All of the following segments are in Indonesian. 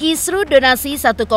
Kisru donasi 1,5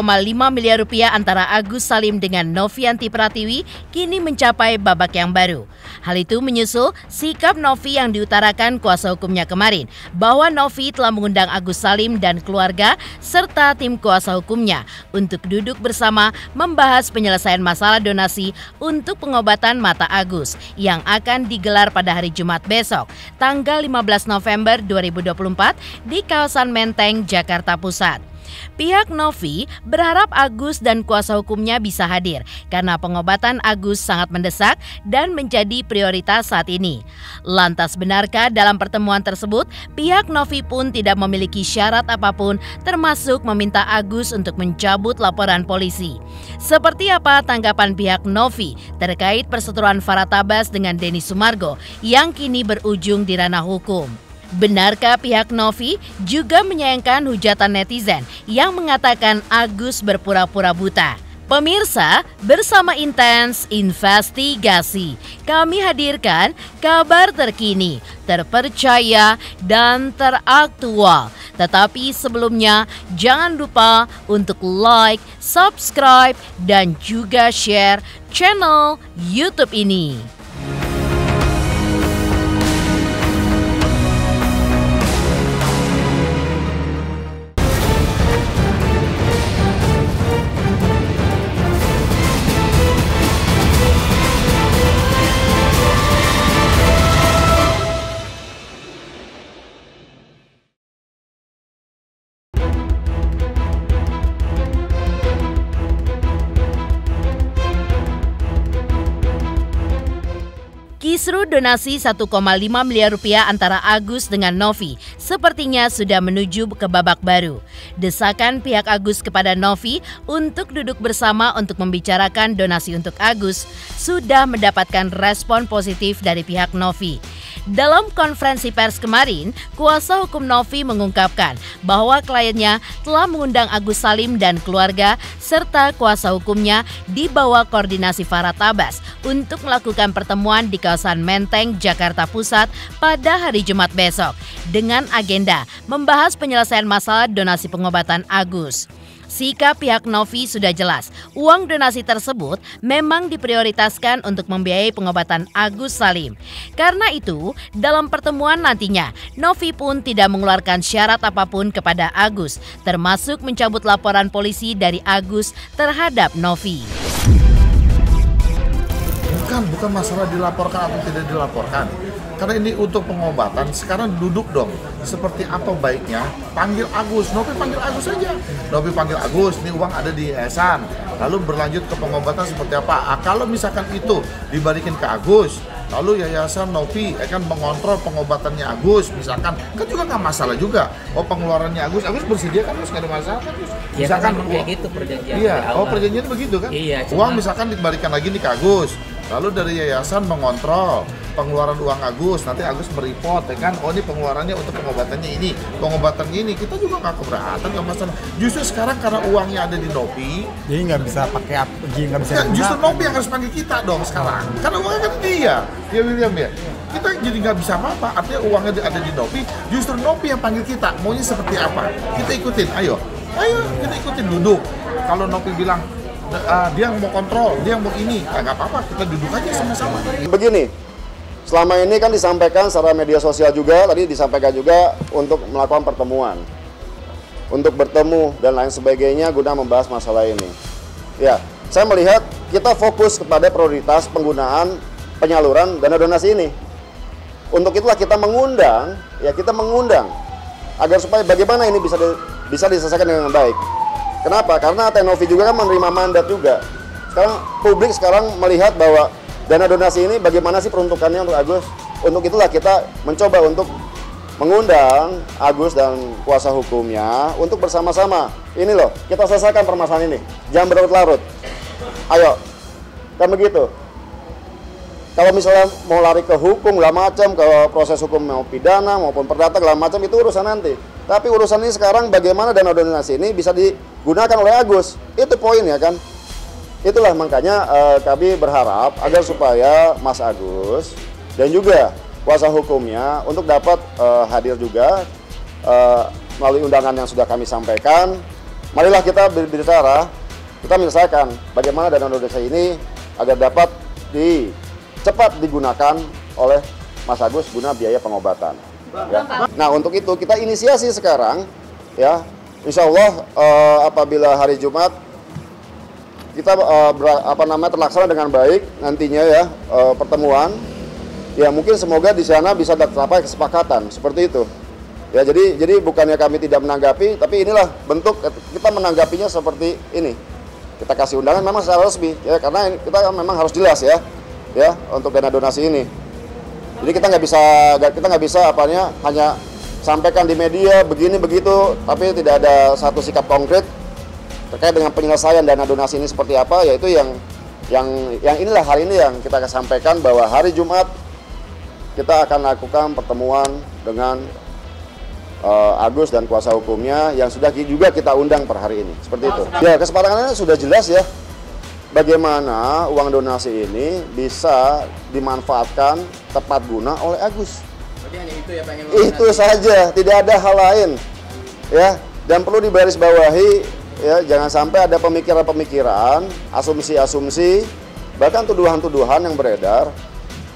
miliar rupiah antara Agus Salim dengan Novianti Pratiwi kini mencapai babak yang baru. Hal itu menyusul sikap Novi yang diutarakan kuasa hukumnya kemarin bahwa Novi telah mengundang Agus Salim dan keluarga serta tim kuasa hukumnya untuk duduk bersama membahas penyelesaian masalah donasi untuk pengobatan mata Agus yang akan digelar pada hari Jumat besok, tanggal 15 November 2024 di kawasan Menteng, Jakarta Pusat. Pihak Novi berharap Agus dan kuasa hukumnya bisa hadir karena pengobatan Agus sangat mendesak dan menjadi prioritas saat ini. Lantas benarkah dalam pertemuan tersebut pihak Novi pun tidak memiliki syarat apapun termasuk meminta Agus untuk mencabut laporan polisi? Seperti apa tanggapan pihak Novi terkait perseteruan Farah Tabas dengan Denny Sumargo yang kini berujung di ranah hukum? Benarkah pihak Novi juga menyayangkan hujatan netizen yang mengatakan Agus berpura-pura buta? Pemirsa, bersama Intens Investigasi, kami hadirkan kabar terkini, terpercaya, dan teraktual. Tetapi sebelumnya, jangan lupa untuk like, subscribe, dan juga share channel YouTube ini. Kisru donasi 1,5 miliar rupiah antara Agus dengan Novi sepertinya sudah menuju ke babak baru. Desakan pihak Agus kepada Novi untuk duduk bersama untuk membicarakan donasi untuk Agus sudah mendapatkan respon positif dari pihak Novi. Dalam konferensi pers kemarin, kuasa hukum Novi mengungkapkan bahwa kliennya telah mengundang Agus Salim dan keluarga serta kuasa hukumnya di bawah koordinasi Farah Tabas untuk melakukan pertemuan di kawasan Menteng, Jakarta Pusat pada hari Jumat besok dengan agenda membahas penyelesaian masalah donasi pengobatan Agus. Sikap pihak Novi sudah jelas, uang donasi tersebut memang diprioritaskan untuk membiayai pengobatan Agus Salim. Karena itu, dalam pertemuan nantinya, Novi pun tidak mengeluarkan syarat apapun kepada Agus, termasuk mencabut laporan polisi dari Agus terhadap Novi. Bukan masalah dilaporkan atau tidak dilaporkan. Karena ini untuk pengobatan, sekarang duduk dong. Seperti apa baiknya, panggil Agus. Novi panggil Agus saja. Novi panggil Agus, ini uang ada di yayasan. Lalu berlanjut ke pengobatan seperti apa. Kalau misalkan itu dibalikin ke Agus, lalu yayasan Novi akan mengontrol pengobatannya Agus. Misalkan, kan juga nggak masalah juga. Oh, pengeluarannya Agus bersedia kan, nggak ada masalah kan. Misalkan kan kayak gitu perjanjian. Iya, perjanjian begitu kan. Iya, uang misalkan dibalikan lagi nih ke Agus. Lalu dari yayasan mengontrol pengeluaran uang Agus, nanti Agus mereport, ya kan? Oh, ini pengeluarannya untuk pengobatannya ini, pengobatannya ini, kita juga nggak keberatan, nggak masalah. Justru sekarang karena uangnya ada di Novi, jadi nggak bisa pakai apa, nggak bisa. Justru Novi yang harus panggil kita dong sekarang, karena uangnya kan dia William ya. Kita jadi nggak bisa apa-apa, artinya uangnya ada di Novi, justru Novi yang panggil kita, maunya seperti apa? Kita ikutin, ayo kita ikutin, duduk. Kalau Novi bilang dia yang mau kontrol, dia yang mau ini, nggak apa-apa, kita duduk aja sama-sama. Begini, selama ini kan disampaikan secara media sosial juga, tadi disampaikan juga untuk melakukan pertemuan, untuk bertemu dan lain sebagainya guna membahas masalah ini. Ya, saya melihat kita fokus kepada prioritas penggunaan penyaluran dana donasi ini. Untuk itulah kita mengundang agar supaya bagaimana ini bisa diselesaikan dengan baik. Kenapa? Karena Novi juga kan menerima mandat juga. Sekarang publik melihat bahwa dana donasi ini bagaimana sih peruntukannya untuk Agus. Untuk itulah kita mencoba untuk mengundang Agus dan kuasa hukumnya untuk bersama-sama. Ini loh, kita selesaikan permasalahan ini. Jangan berlarut-larut. Ayo, kan begitu. Kalau misalnya mau lari ke hukum, segala macam, ke proses hukum mau pidana maupun perdata, segala macam, itu urusan nanti. Tapi urusan ini sekarang bagaimana dana donasi ini bisa digunakan oleh Agus. Itu poin ya kan. Itulah makanya kami berharap agar supaya Mas Agus dan juga kuasa hukumnya untuk dapat hadir juga melalui undangan yang sudah kami sampaikan marilah kita berbicara, kita menyelesaikan bagaimana dana donasi ini agar dapat cepat digunakan oleh Mas Agus guna biaya pengobatan. Ya. Nah, untuk itu kita inisiasi sekarang, ya, insya Allah apabila hari Jumat kita terlaksana dengan baik nantinya ya pertemuan, ya mungkin semoga di sana bisa tercapai kesepakatan seperti itu. Ya, jadi bukannya kami tidak menanggapi, tapi inilah bentuk kita menanggapinya seperti ini. Kita kasih undangan memang secara resmi, ya, karena kita memang harus jelas ya untuk dana donasi ini. Jadi kita nggak bisa hanya sampaikan di media begini begitu, tapi tidak ada satu sikap konkret terkait dengan penyelesaian dana donasi ini seperti apa. Yaitu yang inilah hari ini yang kita akan sampaikan bahwa hari Jumat kita akan lakukan pertemuan dengan Agus dan kuasa hukumnya yang sudah juga kita undang per hari ini, seperti itu. Ya, kesepakatannya sudah jelas ya, bagaimana uang donasi ini bisa dimanfaatkan tepat guna oleh Agus. Jadi hanya itu ya, pengen itu saja, tidak ada hal lain, ya. Dan perlu digarisbawahi, ya, jangan sampai ada pemikiran-pemikiran, asumsi-asumsi, bahkan tuduhan-tuduhan yang beredar.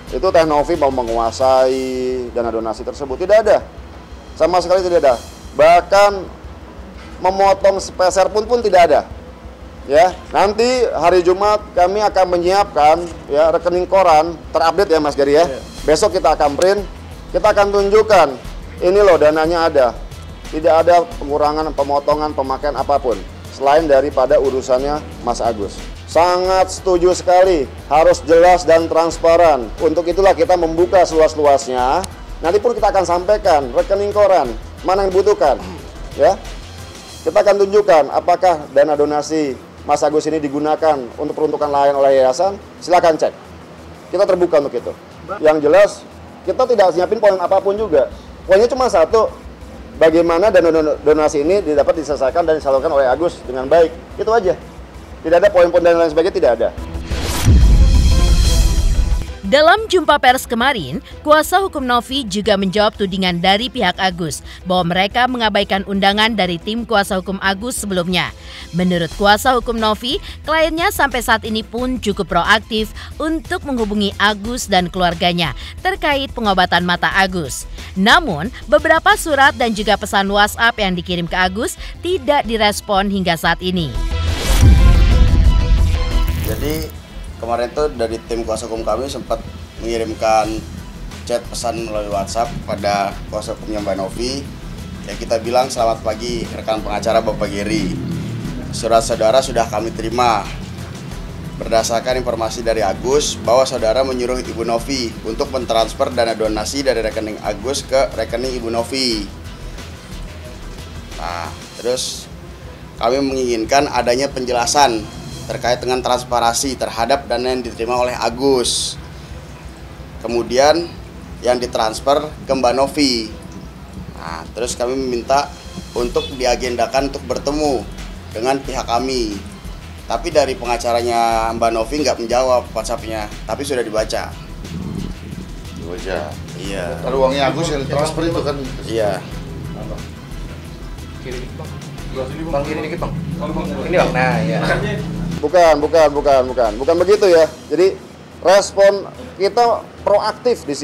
Itu Teh Novi mau menguasai dana donasi tersebut, tidak ada. Sama sekali tidak ada. Bahkan memotong sepeser pun tidak ada. Ya, nanti hari Jumat kami akan menyiapkan ya rekening koran terupdate ya Mas Gary ya. Besok kita akan print, kita akan tunjukkan ini loh dananya ada. Tidak ada pengurangan, pemotongan, pemakaian apapun selain daripada urusannya Mas Agus. Sangat setuju sekali, harus jelas dan transparan. Untuk itulah kita membuka seluas-luasnya. Nanti pun kita akan sampaikan rekening koran mana yang dibutuhkan, ya. Kita akan tunjukkan apakah dana donasi Mas Agus ini digunakan untuk peruntukan lain oleh yayasan. Silakan cek. Kita terbuka untuk itu. Yang jelas kita tidak nyiapin poin apapun juga. Poinnya cuma satu, bagaimana dana donasi ini dapat diselesaikan dan disalurkan oleh Agus dengan baik. Itu aja. Tidak ada poin-poin dan lain sebagainya, tidak ada. Dalam jumpa pers kemarin, kuasa hukum Novi juga menjawab tudingan dari pihak Agus bahwa mereka mengabaikan undangan dari tim kuasa hukum Agus sebelumnya. Menurut kuasa hukum Novi, kliennya sampai saat ini pun cukup proaktif untuk menghubungi Agus dan keluarganya terkait pengobatan mata Agus. Namun, beberapa surat dan juga pesan WhatsApp yang dikirim ke Agus tidak direspon hingga saat ini. Jadi kemarin tuh dari tim kuasa hukum kami sempat mengirimkan chat pesan melalui WhatsApp pada kuasa hukumnya Mbak Novi. Ya, kita bilang selamat pagi rekan pengacara Bapak Gary. Surat saudara sudah kami terima. Berdasarkan informasi dari Agus bahwa saudara menyuruh Ibu Novi untuk mentransfer dana donasi dari rekening Agus ke rekening Ibu Novi. Nah, terus kami menginginkan adanya penjelasan terkait dengan transparansi terhadap dana yang diterima oleh Agus. Kemudian yang ditransfer ke Mbak Novi. Nah, terus kami meminta untuk diagendakan untuk bertemu dengan pihak kami. Tapi dari pengacaranya Mbak Novi nggak menjawab WhatsApp-nya, tapi sudah dibaca. Dibaca. Iya. Kalau uangnya Agus yang ditransfer itu kan. Iya. Kiri dikit bang. Bang kiri dikit bang. Ini bang. Nah ya. Bukan begitu ya. Jadi respon kita proaktif di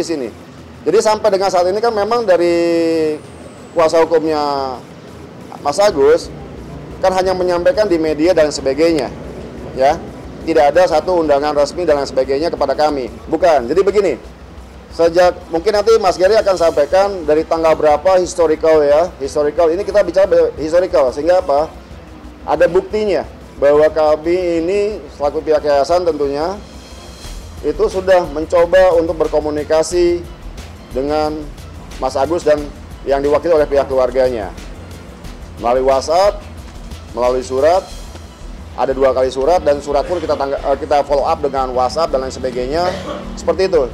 sini. Jadi sampai dengan saat ini kan memang dari kuasa hukumnya Mas Agus kan hanya menyampaikan di media dan sebagainya. Ya. Tidak ada satu undangan resmi dan lain sebagainya kepada kami. Bukan. Jadi begini. Sejak mungkin nanti Mas Gary akan sampaikan dari tanggal berapa historical ya. Historical ini kita bicara historical sehingga apa? Ada buktinya bahwa kami ini selaku pihak yayasan tentunya itu sudah mencoba untuk berkomunikasi dengan Mas Agus dan yang diwakili oleh pihak keluarganya melalui WhatsApp, melalui surat, ada 2 kali surat dan surat pun kita follow up dengan WhatsApp dan lain sebagainya seperti itu.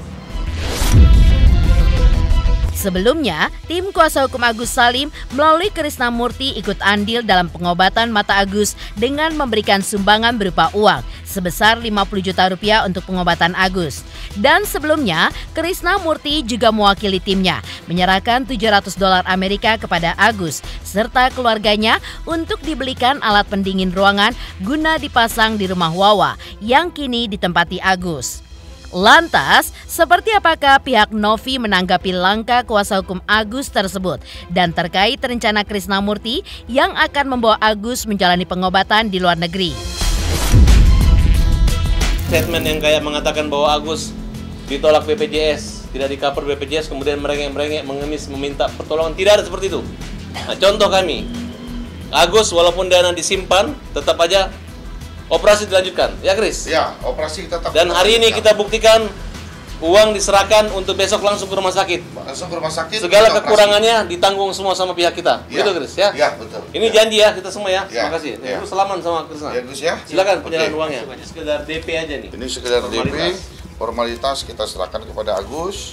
Sebelumnya, tim kuasa hukum Agus Salim melalui Krisnamurti ikut andil dalam pengobatan mata Agus dengan memberikan sumbangan berupa uang sebesar 50 juta rupiah untuk pengobatan Agus. Dan sebelumnya, Krishna Murthy juga mewakili timnya menyerahkan $700 Amerika kepada Agus serta keluarganya untuk dibelikan alat pendingin ruangan guna dipasang di rumah Wawa yang kini ditempati Agus. Lantas, seperti apakah pihak Novi menanggapi langkah kuasa hukum Agus tersebut dan terkait rencana Krishna Murthy yang akan membawa Agus menjalani pengobatan di luar negeri? Statement yang kayak mengatakan bahwa Agus ditolak BPJS, tidak di-cover BPJS, kemudian merengek-merengek, mengemis, meminta pertolongan, tidak ada seperti itu. Nah, contoh kami, Agus walaupun dana disimpan, tetap aja operasi dilanjutkan, ya Kris? Ya, operasi tetap. Dan hari ini kita buktikan uang diserahkan untuk besok langsung ke rumah sakit. Langsung ke rumah sakit. Segala kekurangannya ditanggung semua sama pihak kita. Ya. Betul Kris ya? Ya, betul. Ini janji ya kita semua ya. Ya. Terima kasih. Ya. Terus salaman sama Krisna. Ya, Gus ya. Silakan penyerahan uangnya. Sekedar DP aja nih. Ini sekedar DP, formalitas kita serahkan kepada Agus.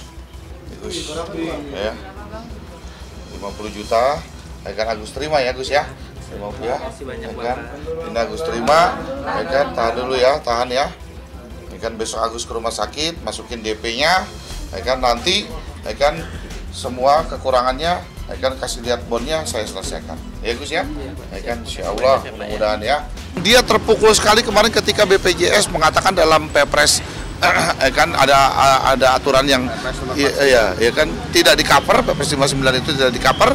Agus. Ya. 50 juta. Ya kan Agus terima ya Gus ya. 50 ya. Ya kan? Ini Agus terima. Ya kan, tahan dulu ya, tahan ya. Ya kan besok Agus ke rumah sakit, masukin DP-nya. Ya kan nanti ya kan semua kekurangannya ya kan kasih lihat bonnya saya selesaikan. Ya Gus ya. Ya kan insyaallah mudah-mudahan ya. Dia terpukul sekali kemarin ketika BPJS mengatakan dalam Perpres kan ada aturan yang ya kan tidak di-cover, Perpres 59 itu tidak di-cover,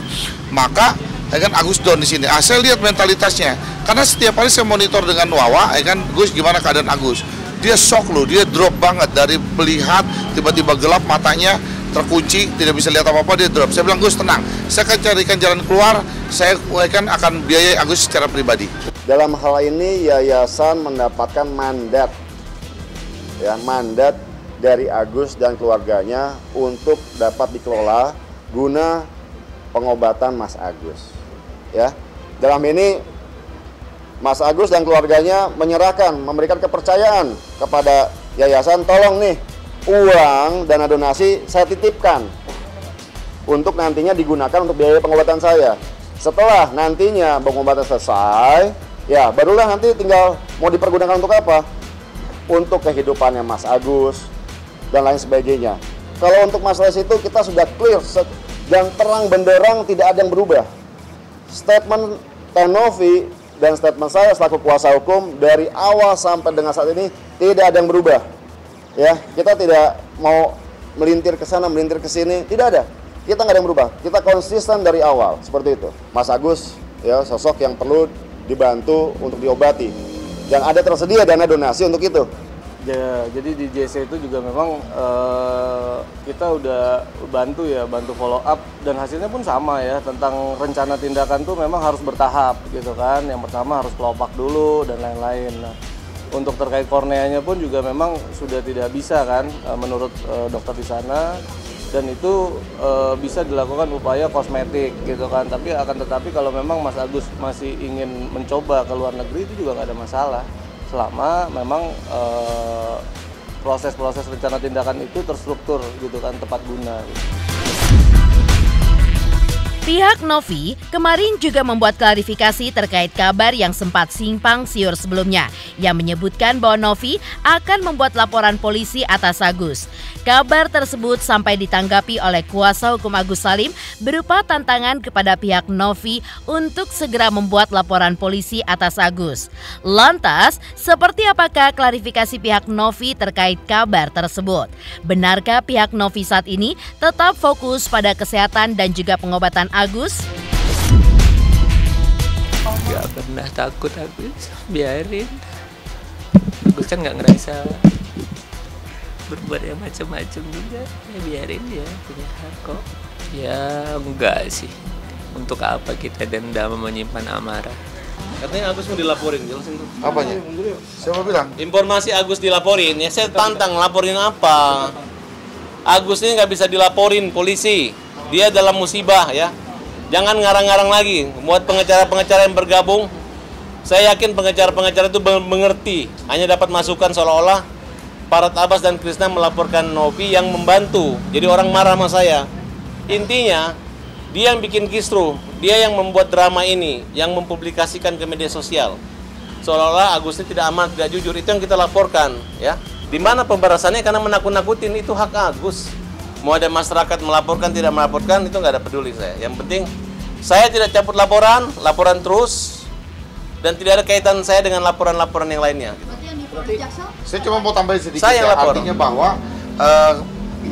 maka ya kan Agus down di sini. Saya lihat mentalitasnya. Karena setiap hari saya monitor dengan Wawa, ya kan Gus gimana keadaan Agus. Dia shock loh, dia drop banget dari melihat tiba-tiba gelap matanya, terkunci, tidak bisa lihat apa-apa, dia drop. Saya bilang Gus tenang, saya akan carikan jalan keluar, saya kan akan biayai Agus secara pribadi. Dalam hal ini yayasan mendapatkan mandat dari Agus dan keluarganya untuk dapat dikelola guna pengobatan Mas Agus. Ya, dalam ini Mas Agus dan keluarganya memberikan kepercayaan kepada yayasan, tolong nih uang dana donasi saya titipkan untuk nantinya digunakan untuk biaya pengobatan saya. Setelah nantinya pengobatan selesai, ya barulah nanti tinggal mau dipergunakan untuk apa? Untuk kehidupannya Mas Agus dan lain sebagainya. Kalau untuk masalah itu kita sudah clear dan terang benderang, tidak ada yang berubah. Statement Novi dan statement saya selaku kuasa hukum dari awal sampai dengan saat ini tidak ada yang berubah. Ya, kita tidak mau melintir ke sana, melintir ke sini, tidak ada. Kita nggak ada yang berubah. Kita konsisten dari awal seperti itu. Mas Agus ya sosok yang perlu dibantu untuk diobati dan ada tersedia dana donasi untuk itu. Ya, jadi di JC itu juga memang kita udah bantu follow up dan hasilnya pun sama ya, tentang rencana tindakan tuh memang harus bertahap gitu kan. Yang pertama harus kelopak dulu dan lain-lain. Nah, untuk terkait korneanya pun juga memang sudah tidak bisa kan menurut dokter di sana, dan itu bisa dilakukan upaya kosmetik gitu kan. Tetapi kalau memang Mas Agus masih ingin mencoba ke luar negeri itu juga nggak ada masalah, selama memang proses-proses rencana tindakan itu terstruktur gitu kan, tepat guna gitu. Pihak Novi kemarin juga membuat klarifikasi terkait kabar yang sempat simpang siur sebelumnya yang menyebutkan bahwa Novi akan membuat laporan polisi atas Agus. Kabar tersebut sampai ditanggapi oleh kuasa hukum Agus Salim berupa tantangan kepada pihak Novi untuk segera membuat laporan polisi atas Agus. Lantas, seperti apakah klarifikasi pihak Novi terkait kabar tersebut? Benarkah pihak Novi saat ini tetap fokus pada kesehatan dan juga pengobatan Agus? Gak pernah takut Agus, biarin. Agus kan gak ngerasa berbuat yang macam-macam juga, ya biarin dia punya hak kok. Ya enggak sih, untuk apa kita dendam menyimpan amarah. Katanya Agus mau dilaporin, jelasin tuh. Apanya? Siapa bilang? Informasi Agus dilaporin, ya saya tantang laporin apa? Agus ini nggak bisa dilaporin polisi, dia dalam musibah ya. Jangan ngarang-ngarang lagi, buat pengacara-pengacara yang bergabung. Saya yakin pengacara-pengacara itu mengerti, hanya dapat masukan seolah-olah Parat Abbas dan Krishna melaporkan Novi yang membantu. Jadi orang marah sama saya. Intinya, dia yang bikin kisruh, dia yang membuat drama ini, yang mempublikasikan ke media sosial. seolah-olah Agus ini tidak aman, tidak jujur. Itu yang kita laporkan, ya. Di mana pembatasannya? Karena menakut-nakutin, itu hak Agus. Mau ada masyarakat melaporkan, tidak melaporkan, itu nggak ada peduli saya. Yang penting saya tidak cabut laporan terus, dan tidak ada kaitan saya dengan laporan-laporan yang lainnya. Saya cuma mau tambahin sedikit, saya ya, lapor. artinya bahwa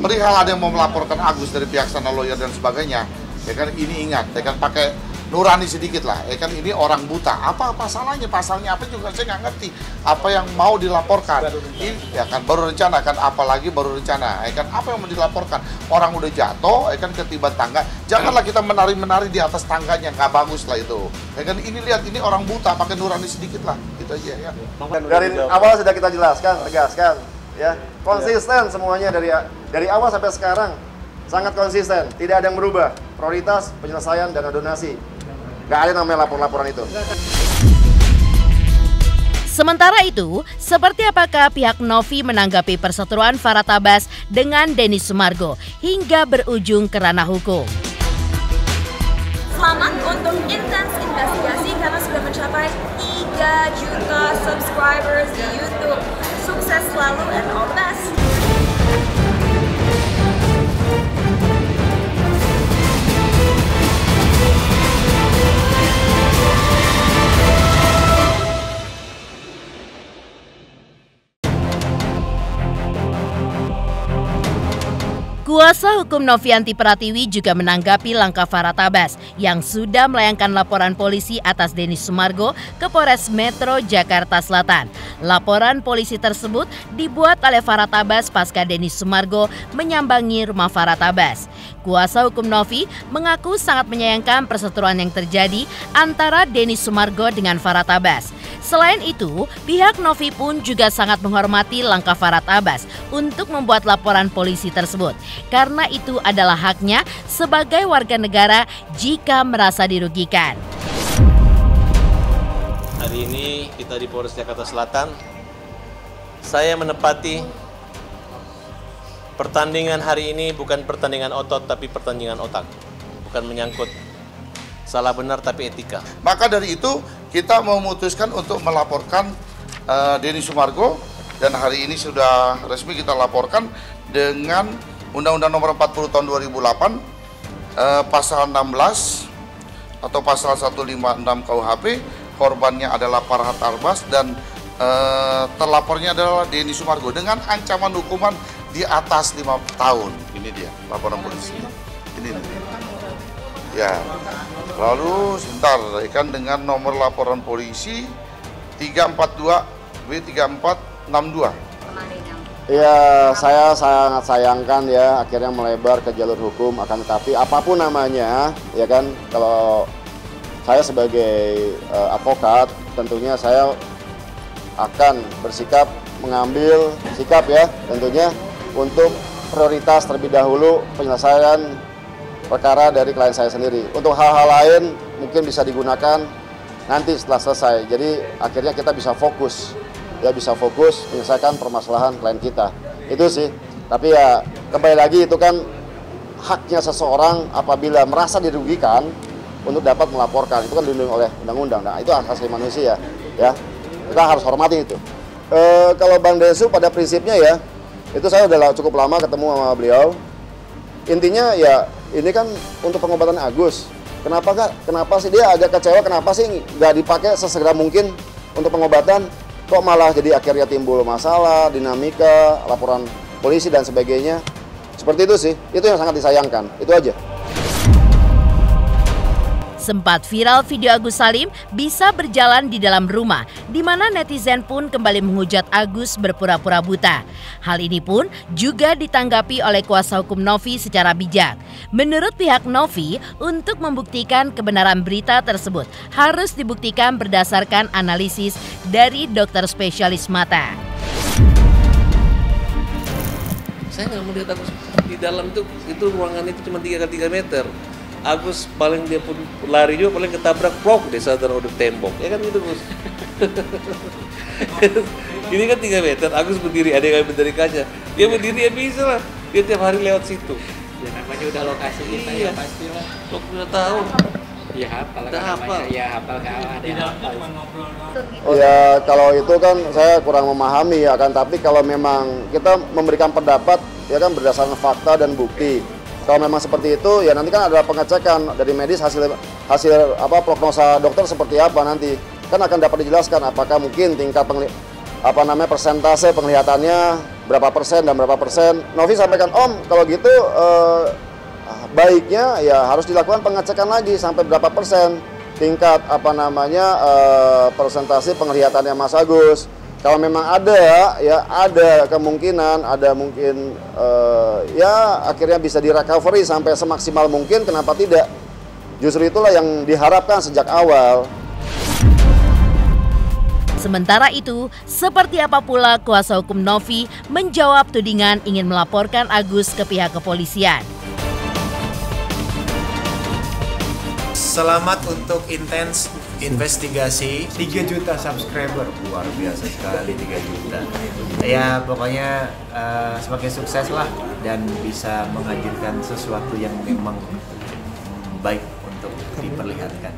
perihal ada yang mau melaporkan Agus dari pihak Sana Lawyer dan sebagainya, ya kan ini ingat, ya kan pakai nurani sedikit lah, ya kan ini orang buta, apa salahnya, pasalnya apa juga saya nggak ngerti, apa yang mau dilaporkan, ini ya kan baru rencana kan, apalagi baru rencana, ya kan apa yang mau dilaporkan, orang udah jatuh, ya kan ketiban tangga, janganlah kita menari-menari di atas tangganya, nggak bagus lah itu, ya kan ini lihat ini orang buta, pakai nurani sedikit lah, gitu aja ya. Dari awal sudah kita jelaskan, tegaskan, ya konsisten semuanya dari awal sampai sekarang sangat konsisten, tidak ada yang berubah, prioritas penyelesaian dana donasi. Nggak ada namanya laporan-laporan itu. Sementara itu, seperti apakah pihak Novi menanggapi perseteruan Farah Tabas dengan Denny Sumargo hingga berujung ke ranah hukum? Selamat untuk Intens Investigasi karena sudah mencapai 3 juta subscribers di YouTube. Sukses selalu and all the best. Kuasa hukum Novianti Pratiwi juga menanggapi langkah Farah Tabas yang sudah melayangkan laporan polisi atas Denny Sumargo ke Polres Metro Jakarta Selatan. Laporan polisi tersebut dibuat oleh Farah Tabas pasca Denny Sumargo menyambangi rumah Farah Tabas. Kuasa hukum Novi mengaku sangat menyayangkan perseteruan yang terjadi antara Denny Sumargo dengan Farah Tabas. Selain itu, pihak Novi pun juga sangat menghormati langkah Farah Tabas untuk membuat laporan polisi tersebut. Karena itu adalah haknya sebagai warga negara jika merasa dirugikan. Hari ini kita di Polres Jakarta Selatan, saya menepati pertandingan hari ini bukan pertandingan otot tapi pertandingan otak. Bukan menyangkut salah benar tapi etika. Maka dari itu kita memutuskan untuk melaporkan Denny Sumargo dan hari ini sudah resmi kita laporkan dengan Undang-Undang Nomor 40 Tahun 2008 Pasal 16 atau Pasal 156 KUHP. Korbannya adalah Farah Tabas dan terlapornya adalah Denny Sumargo dengan ancaman hukuman di atas 5 tahun. Ini dia laporan polisi. Ini nih. Ya. Lalu sebentar, ikan dengan nomor laporan polisi 342 W3462. Ya, saya sangat sayangkan ya akhirnya melebar ke jalur hukum, akan tetapi apapun namanya, ya kan, kalau saya sebagai advokat tentunya saya akan bersikap mengambil sikap ya tentunya untuk prioritas terlebih dahulu penyelesaian perkara dari klien saya sendiri. Untuk hal-hal lain mungkin bisa digunakan nanti setelah selesai. Jadi akhirnya kita bisa fokus menyelesaikan permasalahan klien kita. Itu sih. Tapi ya kembali lagi itu kan haknya seseorang apabila merasa dirugikan untuk dapat melaporkan. Itu kan dilindungi oleh undang-undang. Nah, itu hak asasi manusia ya. Kita harus hormati itu. Kalau Bang Densu pada prinsipnya ya, itu saya udah cukup lama ketemu sama beliau. Intinya ya ini kan untuk pengobatan Agus. Kenapa sih dia agak kecewa? Kenapa sih nggak dipakai sesegera mungkin untuk pengobatan? Kok malah jadi akhirnya timbul masalah, dinamika, laporan polisi dan sebagainya. Seperti itu sih. Itu yang sangat disayangkan. Itu aja. Sempat viral video Agus Salim bisa berjalan di dalam rumah, di mana netizen pun kembali menghujat Agus berpura-pura buta. Hal ini pun juga ditanggapi oleh kuasa hukum Novi secara bijak. Menurut pihak Novi, untuk membuktikan kebenaran berita tersebut harus dibuktikan berdasarkan analisis dari dokter spesialis mata. Saya nggak melihat Agus di dalam itu ruangan itu cuma 3x3 meter. Agus paling dia pun lari juga paling ketabrak prok di sadar udah tembok, ya kan gitu Gus. Ini kan 3 meter, Agus berdiri, ada yang dari kaca, dia berdiri ya bisa lah, dia tiap hari lewat situ. Ya namanya udah lokasi kita ya pastilah. Udah tahu. Ya hafal Tak hafal. Ya hafal ada yang hafal. Ya kalau itu kan saya kurang memahami ya kan, tapi kalau memang kita memberikan pendapat ya kan berdasarkan fakta dan bukti. Kalau memang seperti itu ya nanti kan ada pengecekan dari medis hasil prognosa dokter seperti apa nanti. Kan akan dapat dijelaskan apakah mungkin tingkat persentase penglihatannya berapa persen dan berapa persen. Novi sampaikan, Om kalau gitu baiknya ya harus dilakukan pengecekan lagi sampai berapa persen tingkat persentase penglihatannya Mas Agus. Kalau memang ada ya ada kemungkinan mungkin ya akhirnya bisa direcovery sampai semaksimal mungkin, kenapa tidak? Justru itulah yang diharapkan sejak awal. Sementara itu, seperti apa pula kuasa hukum Novi menjawab tudingan ingin melaporkan Agus ke pihak kepolisian. Selamat untuk intens investigasi. 3 juta subscriber, luar biasa sekali 3 juta. Ya pokoknya semakin sukses lah dan bisa menghadirkan sesuatu yang memang baik untuk diperlihatkan.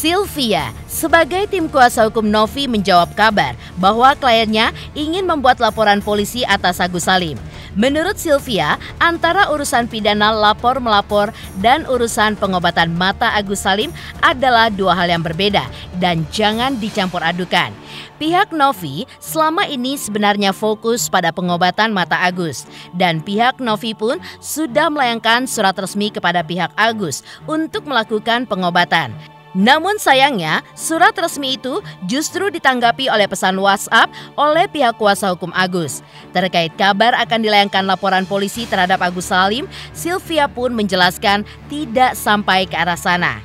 Sylvia, sebagai tim kuasa hukum Novi menjawab kabar bahwa kliennya ingin membuat laporan polisi atas Agus Salim. Menurut Sylvia, antara urusan pidana lapor-melapor dan urusan pengobatan mata Agus Salim adalah dua hal yang berbeda dan jangan dicampur adukan. Pihak Novi selama ini sebenarnya fokus pada pengobatan mata Agus dan pihak Novi pun sudah melayangkan surat resmi kepada pihak Agus untuk melakukan pengobatan. Namun sayangnya, surat resmi itu justru ditanggapi oleh pesan WhatsApp oleh pihak kuasa hukum Agus. Terkait kabar akan dilayangkan laporan polisi terhadap Agus Salim, Sylvia pun menjelaskan tidak sampai ke arah sana.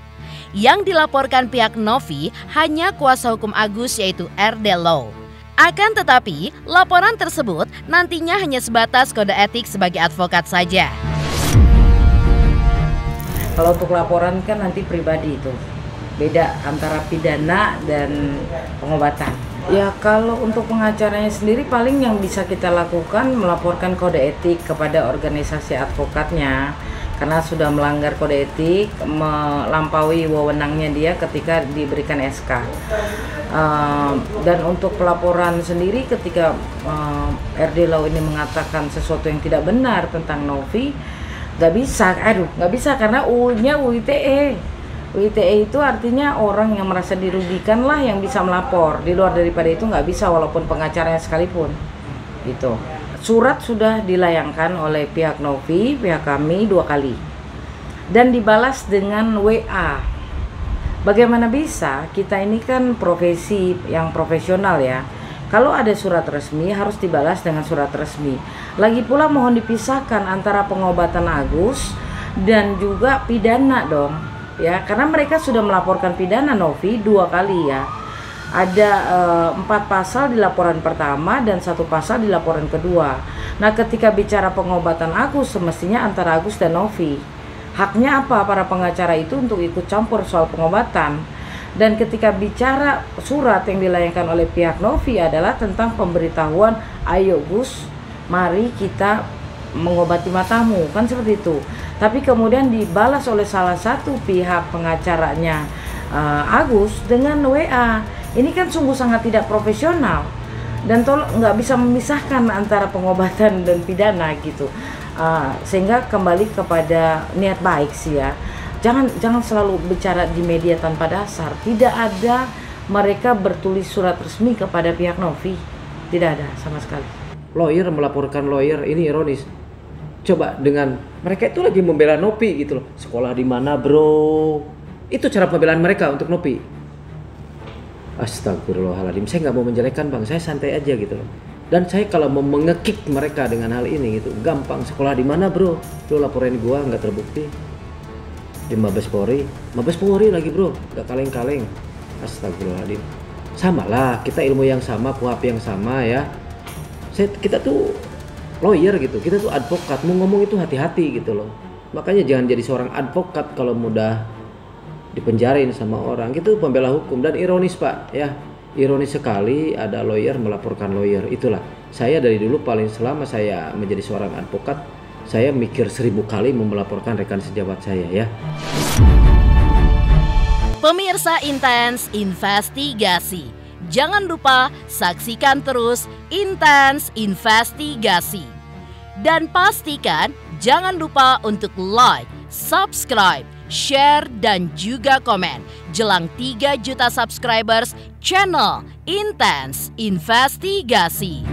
Yang dilaporkan pihak Novi hanya kuasa hukum Agus yaitu RD Law. Akan tetapi, laporan tersebut nantinya hanya sebatas kode etik sebagai advokat saja. Kalau untuk laporan kan nanti pribadi itu. Beda antara pidana dan pengobatan. Ya kalau untuk pengacaranya sendiri paling yang bisa kita lakukan melaporkan kode etik kepada organisasi advokatnya karena sudah melanggar kode etik, melampaui wewenangnya dia ketika diberikan SK. Dan untuk pelaporan sendiri ketika RD Law ini mengatakan sesuatu yang tidak benar tentang Novi, nggak bisa karena U-nya UITE. UITE itu artinya orang yang merasa dirugikan lah yang bisa melapor. Di luar daripada itu nggak bisa walaupun pengacaranya sekalipun. Gitu. Surat sudah dilayangkan oleh pihak Novi, pihak kami 2 kali. Dan dibalas dengan WA. Bagaimana bisa? Kita ini kan profesi yang profesional ya. Kalau ada surat resmi harus dibalas dengan surat resmi. Lagi pula mohon dipisahkan antara pengobatan Agus dan juga pidana dong. Ya, karena mereka sudah melaporkan pidana Novi 2 kali ya. Ada 4 pasal di laporan pertama dan 1 pasal di laporan kedua. Nah, ketika bicara pengobatan Agus semestinya antara Agus dan Novi. Haknya apa para pengacara itu untuk ikut campur soal pengobatan? Dan ketika bicara surat yang dilayangkan oleh pihak Novi adalah tentang pemberitahuan, ayo Gus, mari kita mengobati matamu, kan seperti itu. Tapi kemudian dibalas oleh salah satu pihak pengacaranya Agus dengan WA. Ini kan sungguh sangat tidak profesional dan nggak bisa memisahkan antara pengobatan dan pidana gitu. Sehingga kembali kepada niat baik sih ya. Jangan selalu bicara di media tanpa dasar. Tidak ada mereka bertulis surat resmi kepada pihak Novi. Tidak ada sama sekali. Lawyer melaporkan lawyer, ini ironis. Coba dengan mereka itu lagi membela Novi gitu loh. Sekolah di mana bro? Itu cara pembelaan mereka untuk Novi. Astagfirullahaladzim, saya nggak mau menjelekkan bang, saya santai aja gitu loh. Dan saya kalau mau mengekik mereka dengan hal ini gitu, gampang. Sekolah di mana bro? Lo laporin gua nggak terbukti. Di Mabes Polri lagi bro, nggak kaleng-kaleng. Astagfirullahaladzim. Sama lah, kita ilmu yang sama, kuhap yang sama ya. Kita tuh lawyer gitu, kita tuh advokat, mau ngomong itu hati-hati gitu loh. Makanya jangan jadi seorang advokat kalau mudah dipenjarain sama orang. Itu pembela hukum. Dan ironis Pak ya, ironis sekali ada lawyer melaporkan lawyer. Itulah saya dari dulu paling selama saya menjadi seorang advokat, saya mikir 1000 kali mau melaporkan rekan sejawat saya ya. Pemirsa Intens Investigasi, jangan lupa saksikan terus Intens Investigasi. Dan pastikan jangan lupa untuk like, subscribe, share, dan juga komen jelang 3 juta subscribers channel Intens Investigasi.